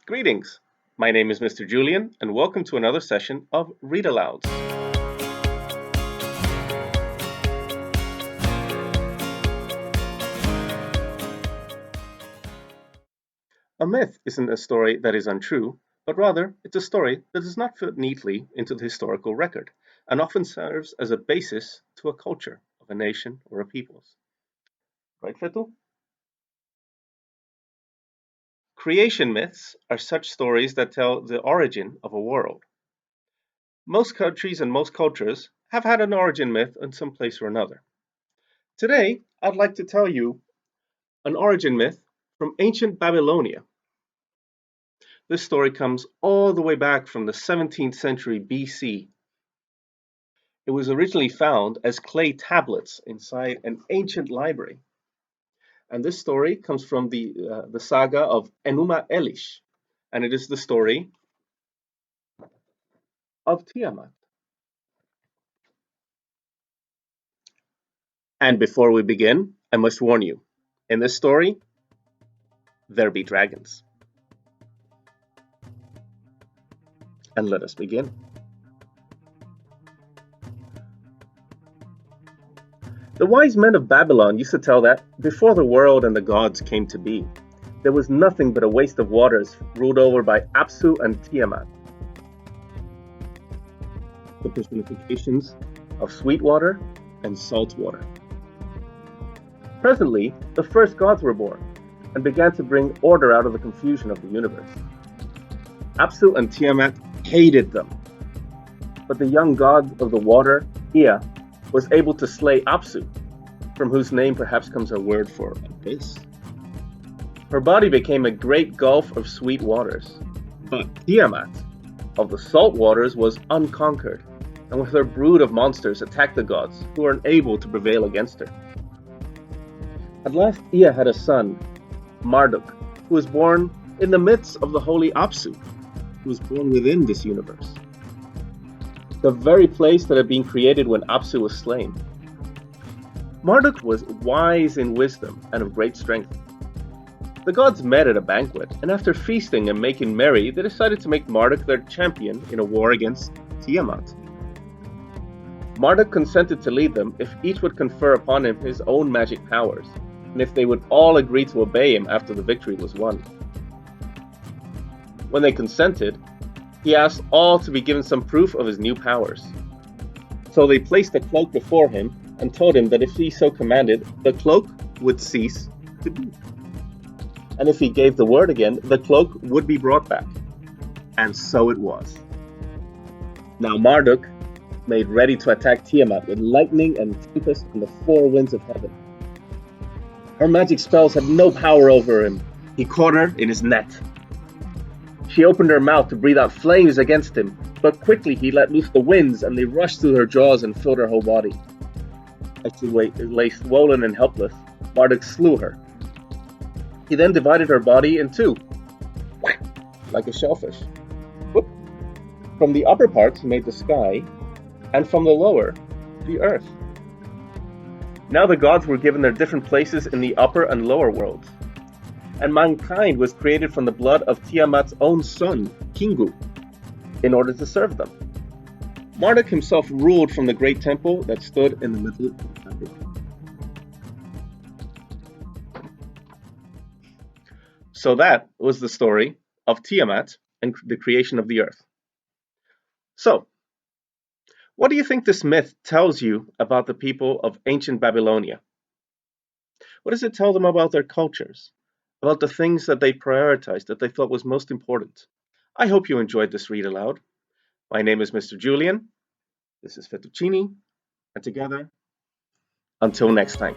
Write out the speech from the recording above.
Greetings. My name is Mr. Julian, and welcome to another session of Read Alouds. A myth isn't a story that is untrue, but rather it's a story that does not fit neatly into the historical record, and often serves as a basis to a culture of a nation or a people's. Right, Fetu? Creation myths are such stories that tell the origin of a world. Most countries and most cultures have had an origin myth in some place or another. Today, I'd like to tell you an origin myth from ancient Babylonia. This story comes all the way back from the 17th century BC. It was originally found as clay tablets inside an ancient library. And this story comes from the saga of Enuma Elish, and it is the story of Tiamat. And before we begin, I must warn you, in this story, there be dragons. And let us begin. The wise men of Babylon used to tell that before the world and the gods came to be, there was nothing but a waste of waters ruled over by Apsu and Tiamat, the personifications of sweet water and salt water. Presently, the first gods were born and began to bring order out of the confusion of the universe. Apsu and Tiamat hated them, but the young god of the water, Ea, was able to slay Apsu, from whose name perhaps comes a word for abyss. Her body became a great gulf of sweet waters, but Tiamat of the salt waters was unconquered, and with her brood of monsters attacked the gods, who were unable to prevail against her. At last Ea had a son, Marduk, who was born in the midst of the holy Apsu, who was born within this universe, the very place that had been created when Apsu was slain. Marduk was wise in wisdom and of great strength. The gods met at a banquet, and after feasting and making merry, they decided to make Marduk their champion in a war against Tiamat. Marduk consented to lead them if each would confer upon him his own magic powers, and if they would all agree to obey him after the victory was won. When they consented, he asked all to be given some proof of his new powers. So they placed a cloak before him and told him that if he so commanded, the cloak would cease to be. And if he gave the word again, the cloak would be brought back. And so it was. Now Marduk made ready to attack Tiamat with lightning and tempest and the four winds of heaven. Her magic spells had no power over him. He caught her in his net. She opened her mouth to breathe out flames against him, but quickly he let loose the winds, and they rushed through her jaws and filled her whole body. As she lay swollen and helpless, Marduk slew her. He then divided her body in two, like a shellfish. From the upper parts he made the sky, and from the lower, the earth. Now the gods were given their different places in the upper and lower worlds, and mankind was created from the blood of Tiamat's own son, Kingu, in order to serve them. Marduk himself ruled from the great temple that stood in the middle of the Babylon. So that was the story of Tiamat and the creation of the earth. So, what do you think this myth tells you about the people of ancient Babylonia? What does it tell them about their cultures? About the things that they prioritized, that they thought was most important? I hope you enjoyed this read aloud. My name is Mr. Julian. This is Fettuccini. And together, until next time.